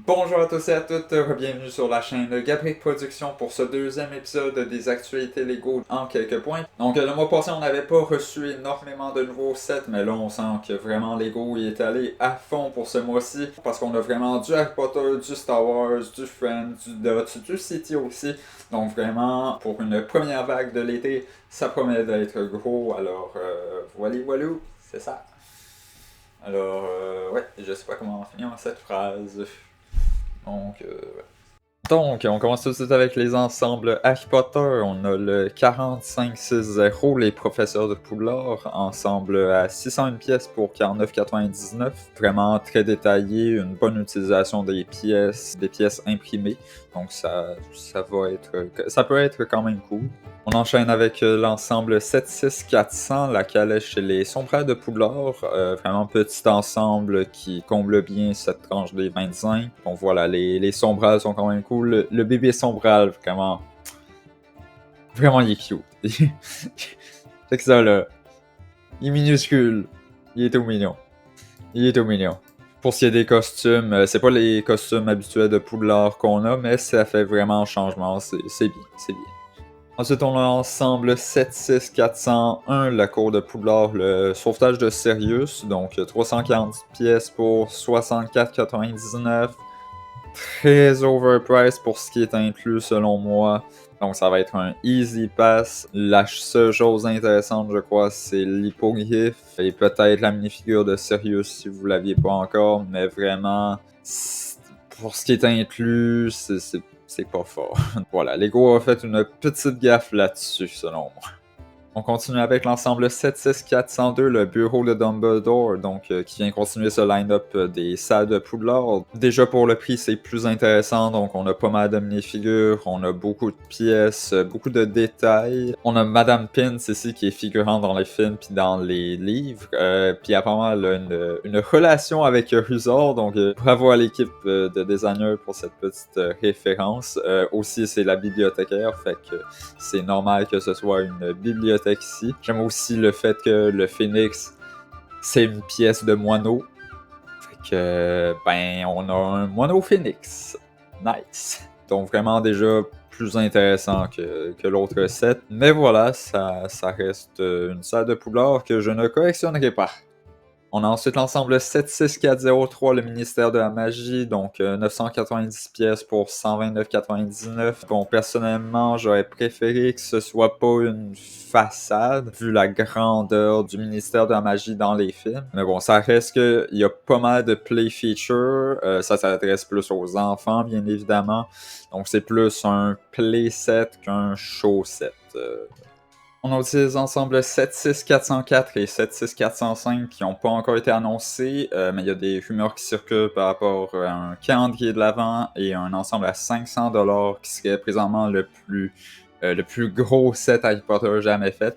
Bonjour à tous et à toutes, bienvenue sur la chaîne Gabriel Productions pour ce deuxième épisode des actualités Lego en quelques points. Donc le mois passé on n'avait pas reçu énormément de nouveaux sets, mais là on sent que vraiment Lego y est allé à fond pour ce mois-ci, parce qu'on a vraiment du Harry Potter, du Star Wars, du Friends, du Dot, du City aussi. Donc vraiment pour une première vague de l'été, ça promet d'être gros, alors voilà, c'est ça. Alors, ouais, je sais pas comment finir cette phrase. Ouais. Donc, on commence tout de suite avec les ensembles Harry Potter. On a le 4560, les professeurs de Poudlard, ensemble à 601 pièces pour 49,99. Vraiment très détaillé, une bonne utilisation des pièces imprimées. Donc ça peut être quand même cool. On enchaîne avec l'ensemble 76400, la calèche chez les Sombrères de Poudlard. Vraiment petit ensemble qui comble bien cette tranche des 25. Donc voilà, les Sombrales sont quand même cool. Le bébé Sombral, vraiment il est cute. C'est que ça là, il est minuscule. Il est tout mignon. Pour ce qui est des costumes, c'est pas les costumes habituels de Poudlard qu'on a, mais ça fait vraiment un changement. C'est bien. Ensuite, on a ensemble 76401, la cour de Poudlard, le sauvetage de Sirius, donc 340 pièces pour 64,99. Très overpriced pour ce qui est inclus selon moi. Donc ça va être un easy pass. La seule chose intéressante, je crois, c'est l'hippogriffe et peut-être la minifigure de Sirius si vous l'aviez pas encore, mais vraiment, pour ce qui est inclus, c'est pas fort. Voilà, Lego a fait une petite gaffe là-dessus, selon moi. On continue avec l'ensemble 76402, le bureau de Dumbledore, donc qui vient continuer ce line-up des salles de Poudlard. Déjà pour le prix, c'est plus intéressant, donc on a pas mal de minifigures, on a beaucoup de pièces, beaucoup de détails. On a Madame Pince ici qui est figurante dans les films puis dans les livres, puis apparemment elle a une relation avec Rusor, donc bravo à l'équipe de designers pour cette petite référence. Aussi, c'est la bibliothécaire, fait que c'est normal que ce soit une bibliothèque ici. J'aime aussi le fait que le phénix, c'est une pièce de moineau. Fait que, ben, on a un moineau phénix. Nice. Donc vraiment déjà plus intéressant que l'autre set. Mais voilà, ça reste une salle de Poudlard que je ne collectionnerai pas. On a ensuite l'ensemble 76403, le ministère de la magie, donc 990 pièces pour 129,99. Bon, personnellement, j'aurais préféré que ce soit pas une façade, vu la grandeur du ministère de la magie dans les films. Mais bon, ça reste que il y a pas mal de play features. Ça s'adresse plus aux enfants, bien évidemment. Donc c'est plus un play set qu'un show set. On a aussi les ensembles 76404 et 76405 qui n'ont pas encore été annoncés, mais il y a des rumeurs qui circulent par rapport à un calendrier de l'Avent et un ensemble à 500$ qui serait présentement le plus gros set Harry Potter jamais fait.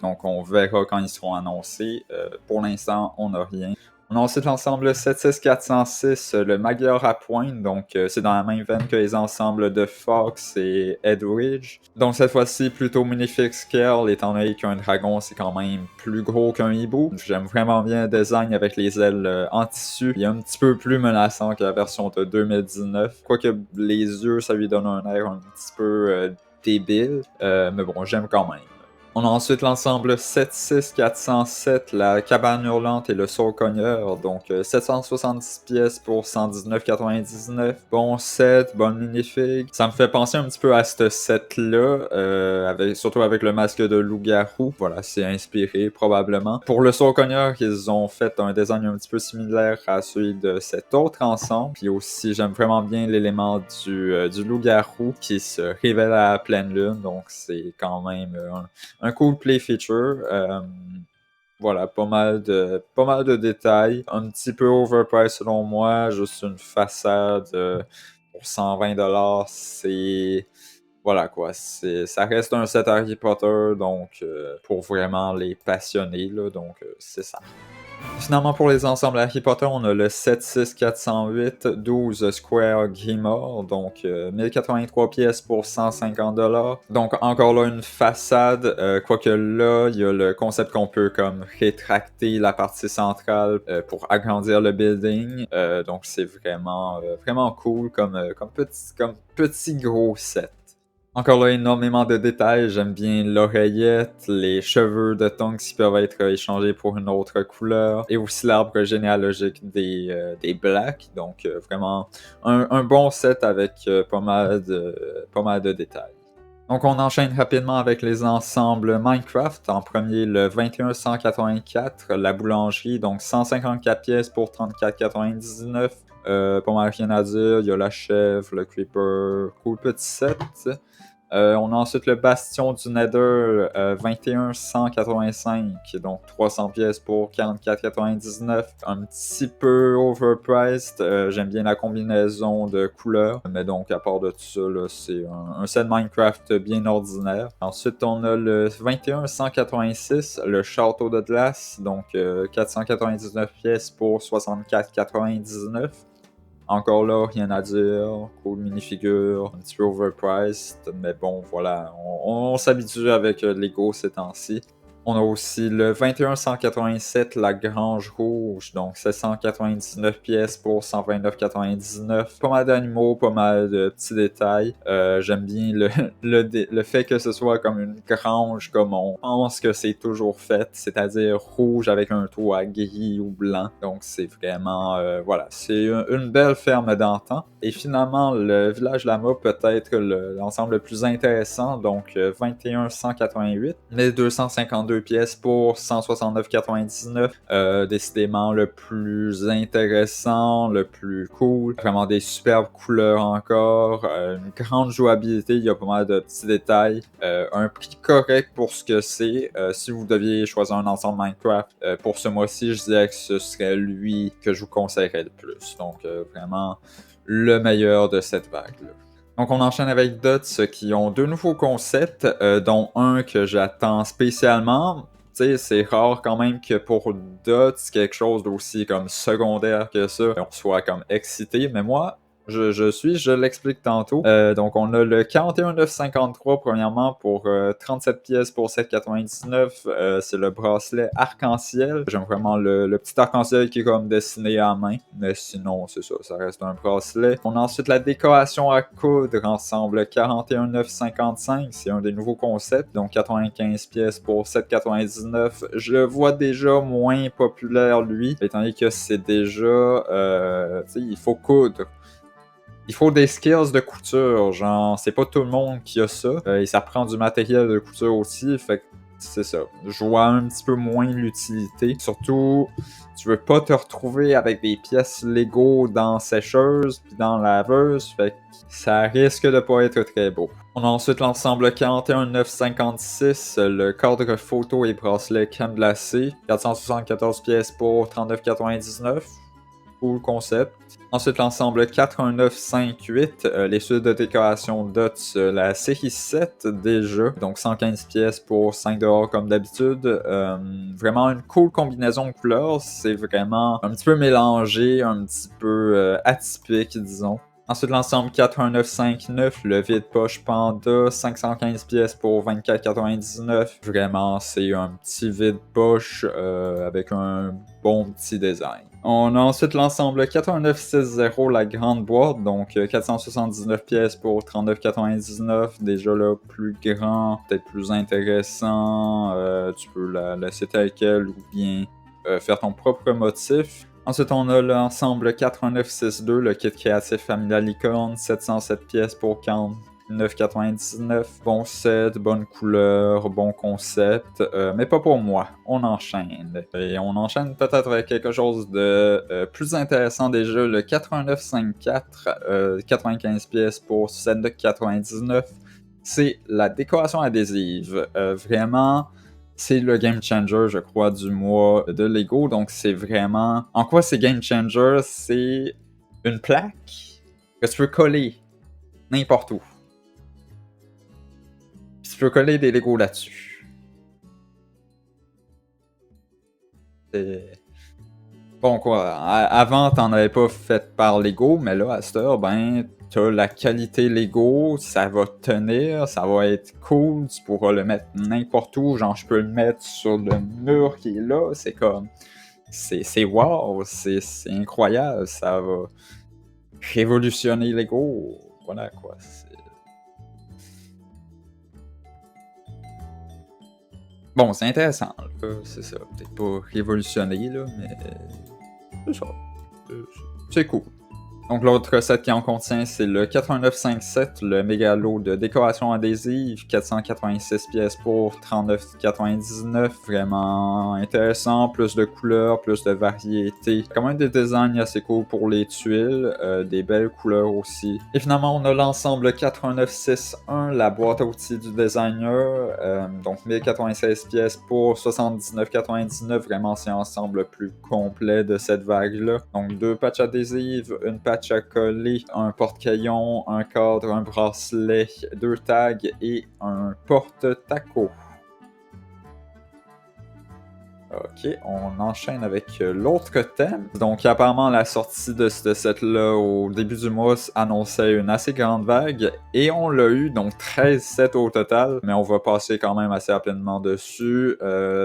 Donc on verra quand ils seront annoncés. Pour l'instant, on n'a rien. On a ensuite l'ensemble 76406, le Magyar à pointe, donc c'est dans la même veine que les ensembles de Fox et Edwidge. Donc cette fois-ci, plutôt magnifique scale, étant donné qu'un dragon c'est quand même plus gros qu'un hibou. J'aime vraiment bien le design avec les ailes en tissu. Il est un petit peu plus menaçant que la version de 2019. Quoique les yeux, ça lui donne un air un petit peu débile, mais bon, j'aime quand même. On a ensuite l'ensemble 76407, la cabane hurlante et le saut-cogneur, donc 770 pièces pour 119,99. Bon set, bonne minifig. Ça me fait penser un petit peu à ce set-là, surtout avec le masque de loup-garou. Voilà, c'est inspiré probablement. Pour le saut-cogneur, ils ont fait un design un petit peu similaire à celui de cet autre ensemble. Puis aussi, j'aime vraiment bien l'élément du loup-garou qui se révèle à la pleine lune, donc c'est quand même un cool play feature. Voilà, pas mal de détails. Un petit peu overpriced selon moi. Juste une façade pour 120$. C'est. Voilà quoi. Ça reste un set Harry Potter, donc pour vraiment les passionnés, là, donc c'est ça. Finalement, pour les ensembles Harry Potter, on a le 76408 12 Square Grimoire, donc 1083 pièces pour 150 $. Donc encore là une façade, quoique là, il y a le concept qu'on peut comme rétracter la partie centrale pour agrandir le building. Donc c'est vraiment cool comme petit gros set. Encore là, énormément de détails. J'aime bien l'oreillette, les cheveux de Tonks qui peuvent être échangés pour une autre couleur, et aussi l'arbre généalogique des Blacks. Donc, vraiment, un bon set avec pas mal de détails. Donc, on enchaîne rapidement avec les ensembles Minecraft. En premier, le 2184, la boulangerie, donc 154 pièces pour 34,99. Pas mal rien à dire. Il y a la chèvre, le creeper, cool petit set. On a ensuite le Bastion du Nether 2185, donc 300 pièces pour 44,99. Un petit peu overpriced. J'aime bien la combinaison de couleurs, mais donc à part de tout ça, là, c'est un set Minecraft bien ordinaire. Ensuite, on a le 2186, le Château de glace, donc 499 pièces pour 64,99. Encore là, rien à dire. Cool minifigure, un petit peu overpriced, mais bon, voilà, on s'habitue avec Lego ces temps-ci. On a aussi le 2187, la Grange Rouge, donc 799 pièces pour 129,99. Pas mal d'animaux, pas mal de petits détails. J'aime bien le fait que ce soit comme une grange, comme on pense que c'est toujours fait, c'est-à-dire rouge avec un toit gris ou blanc. Donc c'est vraiment, voilà, c'est une belle ferme d'antan. Et finalement, le village Lama peut être l'ensemble le plus intéressant, donc 2188, 1252 pièces pour 169,99. Décidément le plus intéressant, le plus cool. Vraiment des superbes couleurs encore. Une grande jouabilité, il y a pas mal de petits détails. Un prix correct pour ce que c'est. Si vous deviez choisir un ensemble Minecraft pour ce mois-ci, je dirais que ce serait lui que je vous conseillerais le plus. Donc vraiment le meilleur de cette vague-là. Donc on enchaîne avec Dots qui ont deux nouveaux concepts, dont un que j'attends spécialement. Tu sais, c'est rare quand même que pour Dots, quelque chose d'aussi comme secondaire que ça, on soit comme excité, mais moi, je l'explique tantôt. Donc, on a le 41953, premièrement, pour 37 pièces pour 7,99. C'est le bracelet arc-en-ciel. J'aime vraiment le petit arc-en-ciel qui est comme dessiné à main. Mais sinon, c'est ça, ça reste un bracelet. On a ensuite la décoration à coudre ensemble 41955. C'est un des nouveaux concepts. Donc, 95 pièces pour 7,99. Je le vois déjà moins populaire, lui, étant donné que c'est déjà... tu sais, il faut coudre. Il faut des skills de couture, genre, c'est pas tout le monde qui a ça, et ça prend du matériel de couture aussi, fait que c'est ça. Je vois un petit peu moins l'utilité. Surtout, tu veux pas te retrouver avec des pièces Lego dans sécheuse puis dans laveuse, fait que ça risque de pas être très beau. On a ensuite l'ensemble 41956, le cadre photo et bracelet crème glacée, 474 pièces pour 39,99. Cool concept. Ensuite, l'ensemble 41958, les suites de décoration Dots, la série 7 déjà, donc 115 pièces pour 5$ comme d'habitude. Vraiment une cool combinaison de couleurs, c'est vraiment un petit peu mélangé, un petit peu atypique, disons. Ensuite, l'ensemble 41959, le vide-poche Panda, 515 pièces pour 24,99. Vraiment, c'est un petit vide-poche avec un bon petit design. On a ensuite l'ensemble 41960, la grande boîte, donc 479 pièces pour 39,99. Déjà là, plus grand, peut-être plus intéressant. Tu peux la laisser telle quelle ou bien faire ton propre motif. Ensuite, on a l'ensemble 41962, le kit créatif familial licorne, 707 pièces pour 49,99. Bon set, bonne couleur, bon concept, mais pas pour moi. On enchaîne. Et on enchaîne peut-être avec quelque chose de plus intéressant déjà, le 8954, 95 pièces pour 7,99. C'est la décoration adhésive. Vraiment... C'est le game changer, je crois, du mois de Lego. Donc, c'est vraiment... En quoi c'est game changer? C'est une plaque que tu peux coller n'importe où. Puis tu peux coller des Lego là-dessus. Bon quoi, avant t'en avais pas fait par Lego, mais là, à cette heure, ben, t'as la qualité Lego, ça va tenir, ça va être cool, tu pourras le mettre n'importe où, genre je peux le mettre sur le mur qui est là, c'est comme... C'est wow, c'est incroyable, ça va révolutionner Lego, voilà quoi. Bon, c'est intéressant, là, c'est ça, peut-être pas révolutionner, là, mais c'est ça, c'est cool. Donc l'autre set qui en contient, c'est le 8957, le mégalo de décoration adhésive, 486 pièces pour 39,99. Vraiment intéressant, plus de couleurs, plus de variété. Quand même des designs assez cool pour les tuiles, des belles couleurs aussi. Et finalement, on a l'ensemble 4961, la boîte à outils du designer, donc 1096 pièces pour 79,99. Vraiment, c'est l'ensemble le plus complet de cette vague-là. Donc deux patchs adhésives, une patch à coller, un porte-crayon, un cadre, un bracelet, deux tags et un porte-taco. Ok, on enchaîne avec l'autre thème. Donc, apparemment, la sortie de ce set-là au début du mois annonçait une assez grande vague, et on l'a eu, donc 13 sets au total, mais on va passer quand même assez rapidement dessus.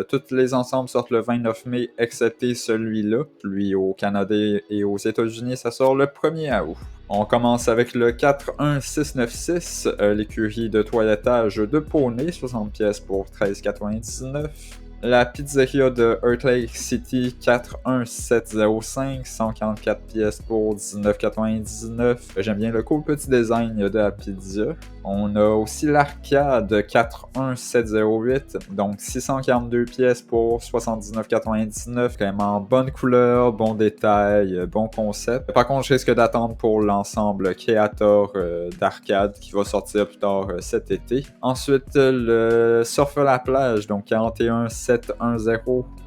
Tous les ensembles sortent le 29 mai, excepté celui-là. Lui, au Canada et aux États-Unis, ça sort le 1er août. On commence avec le 41696, l'écurie de toilettage de Poney, 60 pièces pour 13,99. La pizzeria de Earth Lake City 41705, 144 pièces pour 19,99. J'aime bien le cool petit design de la pizza. On a aussi l'arcade 41708, donc 642 pièces pour 79,99. Vraiment bonne couleur, bon détail, bon concept. Par contre, je risque d'attendre pour l'ensemble Creator d'arcade qui va sortir plus tard cet été. Ensuite, le Surf à la plage, donc 41710,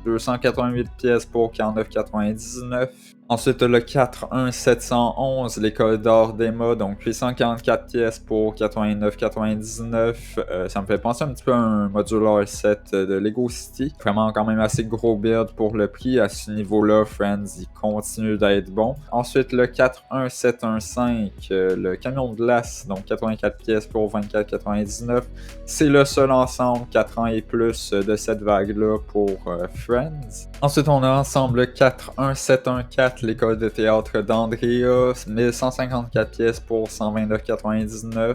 288 pièces pour 49,99. Ensuite, le 41711, l'école d'art d'Emma, donc 844 pièces pour 89,99. Ça me fait penser un petit peu à un modular set de Lego City. Vraiment quand même assez gros build pour le prix. À ce niveau-là, Friends, il continue d'être bon. Ensuite, le 41715, le camion de glace, donc 84 pièces pour 24,99. C'est le seul ensemble 4 ans et plus de cette vague-là pour Friends. Ensuite, on a ensemble 41714, l'école de théâtre d'Andrea, 1154 pièces pour 129,99.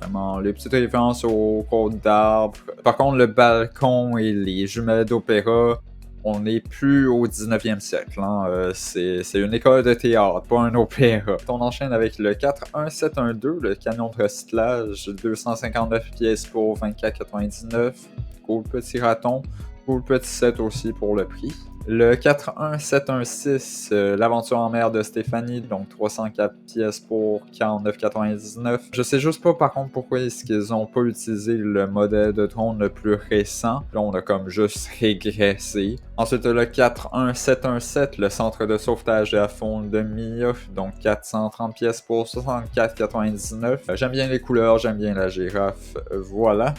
Vraiment, les petites références aux côtes d'arbres. Par contre, le balcon et les jumelles d'opéra, on n'est plus au 19e siècle. Hein. C'est une école de théâtre, pas un opéra. On enchaîne avec le 41712, le camion de recyclage, 259 pièces pour 24,99. Cool petit raton. Cool petit set aussi pour le prix. Le 41716, l'aventure en mer de Stéphanie, donc 304 pièces pour 49,99. Je sais juste pas par contre pourquoi est-ce qu'ils ont pas utilisé le modèle de trône le plus récent. Là, on a comme juste régressé. Ensuite, le 41717, le centre de sauvetage de la faune de Mia, donc 430 pièces pour 64,99. J'aime bien les couleurs, j'aime bien la girafe. Voilà.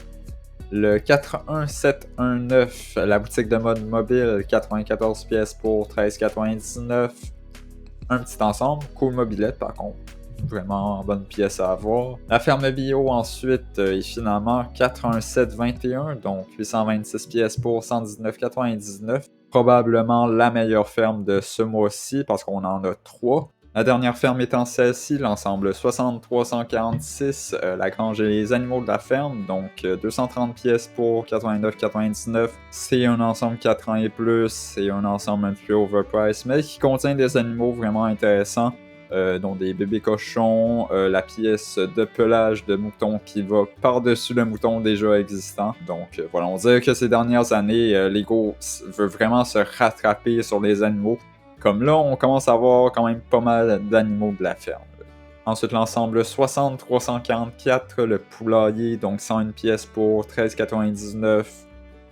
Le 41719, la boutique de mode mobile, 94 pièces pour 13,99. Un petit ensemble, cool mobilette par contre. Vraiment bonne pièce à avoir. La ferme bio ensuite est finalement 41721, donc 826 pièces pour 119,99. Probablement la meilleure ferme de ce mois-ci parce qu'on en a 3. La dernière ferme étant celle-ci, l'ensemble 6346, la grange et les animaux de la ferme, donc 230 pièces pour 89,99. C'est un ensemble 4 ans et plus, c'est un ensemble un petit peu overpriced, mais qui contient des animaux vraiment intéressants, dont des bébés cochons, la pièce de pelage de mouton qui va par-dessus le mouton déjà existant. Donc voilà, on dirait que ces dernières années, Lego veut vraiment se rattraper sur les animaux. Comme là, on commence à avoir quand même pas mal d'animaux de la ferme. Ensuite, l'ensemble 60-344, le poulailler, donc 101 pièces pour 13,99.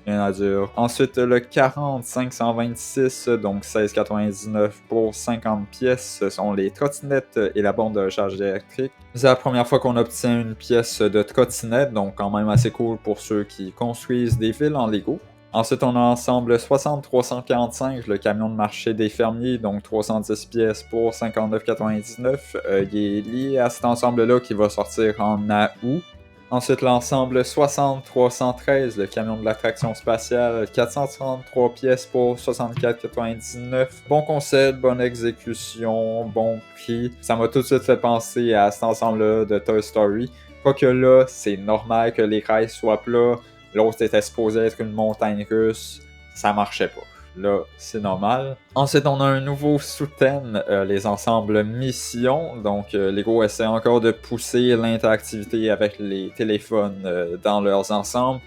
Rien à dire. Ensuite, le 40-526, donc 16,99 pour 50 pièces. Ce sont les trottinettes et la borne de recharge électrique. C'est la première fois qu'on obtient une pièce de trottinette, donc quand même assez cool pour ceux qui construisent des villes en Lego. Ensuite, on a l'ensemble 60-345, le camion de marché des fermiers, donc 310 pièces pour 59,99. Il est lié à cet ensemble-là qui va sortir en août. Ensuite, l'ensemble 60-313, le camion de l'attraction spatiale, 433 pièces pour 64,99. Bon concept, bonne exécution, bon prix. Ça m'a tout de suite fait penser à cet ensemble-là de Toy Story. Quoique là, c'est normal que les rails soient plats. L'autre était supposé être une montagne russe. Ça marchait pas. Là, c'est normal. Ensuite, on a un nouveau sous-thème, les ensembles missions. Donc, Lego essaie encore de pousser l'interactivité avec les téléphones dans leurs ensembles.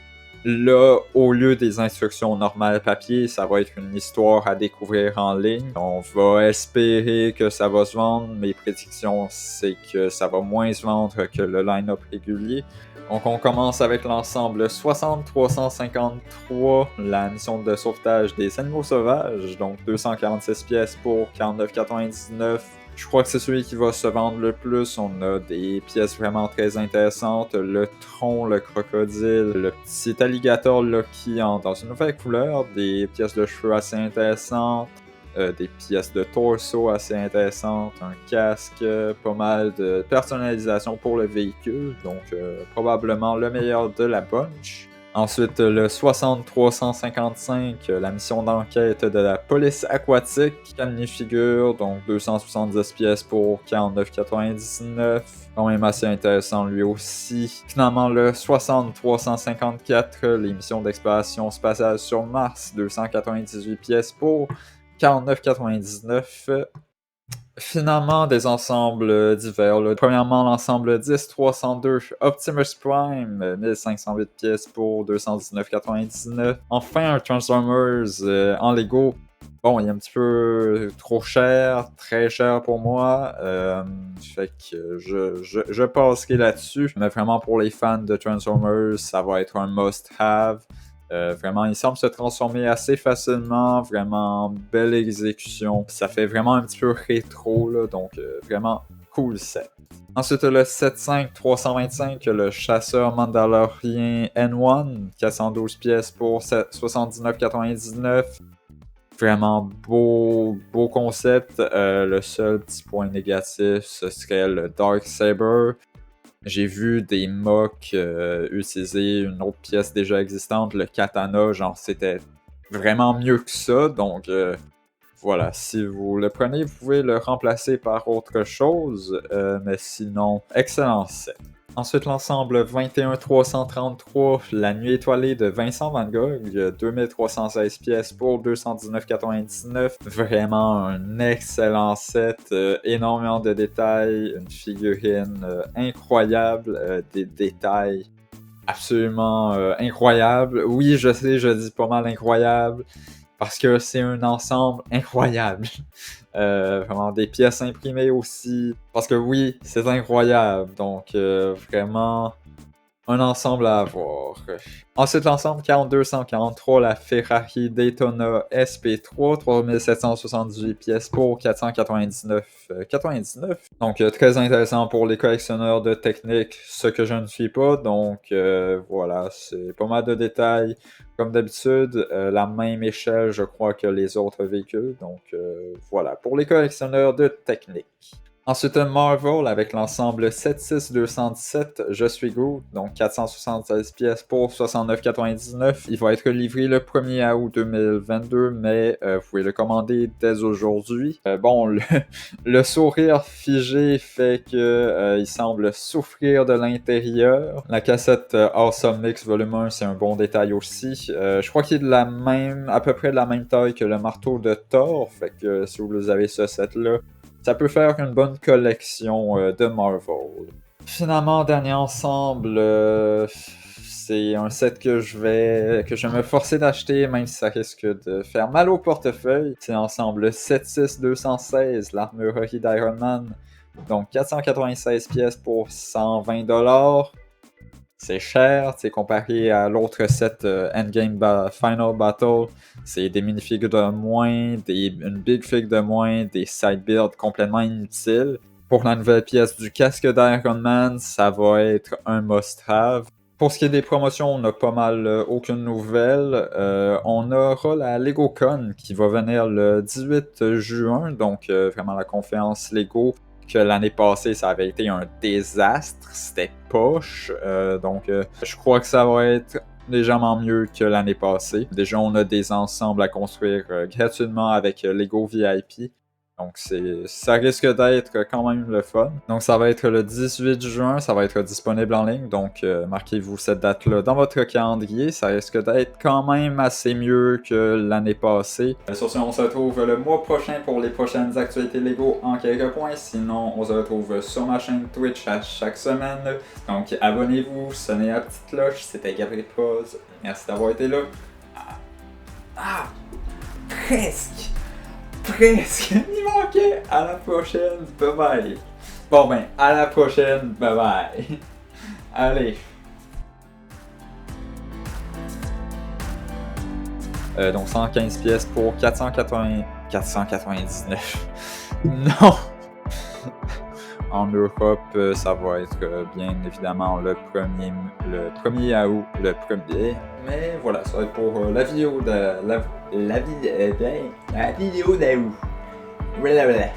Là, au lieu des instructions normales papier, ça va être une histoire à découvrir en ligne. On va espérer que ça va se vendre. Mes prédictions, c'est que ça va moins se vendre que le line-up régulier. Donc on commence avec l'ensemble 60-353, la mission de sauvetage des animaux sauvages, donc 246 pièces pour 49,99. Je crois que c'est celui qui va se vendre le plus. On a des pièces vraiment très intéressantes. Le tronc, le crocodile, le petit alligator Lucky dans une nouvelle couleur, des pièces de cheveux assez intéressantes. Des pièces de torso assez intéressantes, un casque, pas mal de personnalisation pour le véhicule, donc probablement le meilleur de la bunch. Ensuite, le 60-355, la mission d'enquête de la police aquatique, figure, donc 270 pièces pour 49,99. Quand même assez intéressant lui aussi. Finalement, le 60-354, les missions d'exploration spatiale sur Mars, 298 pièces pour 49,99. Finalement, des ensembles divers. Là. Premièrement, l'ensemble 10-302 Optimus Prime, 1508 pièces pour 219,99. Enfin, un Transformers en Lego. Bon, il est un petit peu trop cher, très cher pour moi. Fait que je passerai là-dessus. Mais vraiment, pour les fans de Transformers, ça va être un must-have. Vraiment, il semble se transformer assez facilement, vraiment belle exécution. Ça fait vraiment un petit peu rétro, là, donc vraiment cool set. Ensuite, le 7.5-325, le chasseur mandalorien N1, 412 pièces pour 79,99. Vraiment beau concept. Le seul petit point négatif, ce serait le Dark Saber. J'ai vu des mocks utiliser une autre pièce déjà existante, le katana, genre c'était vraiment mieux que ça, donc voilà, si vous le prenez, vous pouvez le remplacer par autre chose, mais sinon, excellent set. Ensuite, l'ensemble 21-333, la nuit étoilée de Vincent Van Gogh, 2316 pièces pour 219,99. Vraiment un excellent set, énormément de détails, une figurine incroyable, des détails absolument incroyables. Oui, je sais, je dis pas mal incroyable, parce que c'est un ensemble incroyable. Vraiment des pièces imprimées aussi, parce que oui, c'est incroyable, donc vraiment un ensemble à avoir. Ensuite, l'ensemble 4243, la Ferrari Daytona SP3, 3778 pièces pour 499,99. Donc, très intéressant pour les collectionneurs de technique, ce que je ne suis pas. Donc, voilà, c'est pas mal de détails. Comme d'habitude, la même échelle, je crois, que les autres véhicules. Donc, voilà, pour les collectionneurs de technique. Ensuite, Marvel avec l'ensemble 76217, Je suis Groot, donc 476 pièces pour 69,99. Il va être livré le 1er août 2022, mais vous pouvez le commander dès aujourd'hui. Bon, le sourire figé fait que il semble souffrir de l'intérieur. La cassette Awesome Mix Volume 1, c'est un bon détail aussi. Je crois qu'il est à peu près de la même taille que le marteau de Thor, fait que si vous avez ce set-là, ça peut faire une bonne collection de Marvel. Finalement, dernier ensemble, c'est un set que je vais me forcer d'acheter, même si ça risque de faire mal au portefeuille. C'est l'ensemble 76216, l'armurerie d'Iron Man. Donc 496 pièces pour 120$. C'est cher, comparé à l'autre set Endgame Final Battle. C'est des minifigs de moins, une big fig de moins, des side builds complètement inutiles. Pour la nouvelle pièce du casque d'Iron Man, ça va être un must-have. Pour ce qui est des promotions, on a pas mal aucune nouvelle. On aura la LegoCon qui va venir le 18 juin, donc vraiment la conférence Lego que l'année passée, ça avait été un désastre, c'était poche. Donc je crois que ça va être légèrement mieux que l'année passée. Déjà, on a des ensembles à construire gratuitement avec Lego VIP. Donc, ça risque d'être quand même le fun. Donc, ça va être le 18 juin, ça va être disponible en ligne. Donc, marquez-vous cette date-là dans votre calendrier. Ça risque d'être quand même assez mieux que l'année passée. Sur ce, on se retrouve le mois prochain pour les prochaines actualités Lego en quelques points. Sinon, on se retrouve sur ma chaîne Twitch à chaque semaine. Donc, abonnez-vous, sonnez la petite cloche. C'était Gabriel Pause. Merci d'avoir été là. Presque! Presque! Il manquait! À la prochaine! Bye bye! Bon ben, à la prochaine! Bye bye! Allez! Donc 115 pièces pour 499. Non! En Europe, ça va être bien évidemment le 1er août, le 1er. Mais voilà, ça va être pour la vidéo de la vidéo d'août. Blablabla.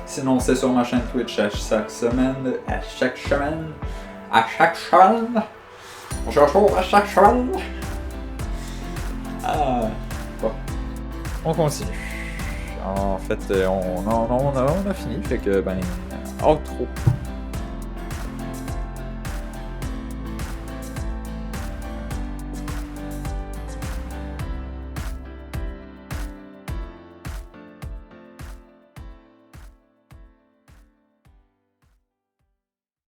Sinon, c'est sur ma chaîne Twitch à chaque semaine. Je retrouve à chaque semaine. Bon. On continue. En fait, on a fini, fait que, outro.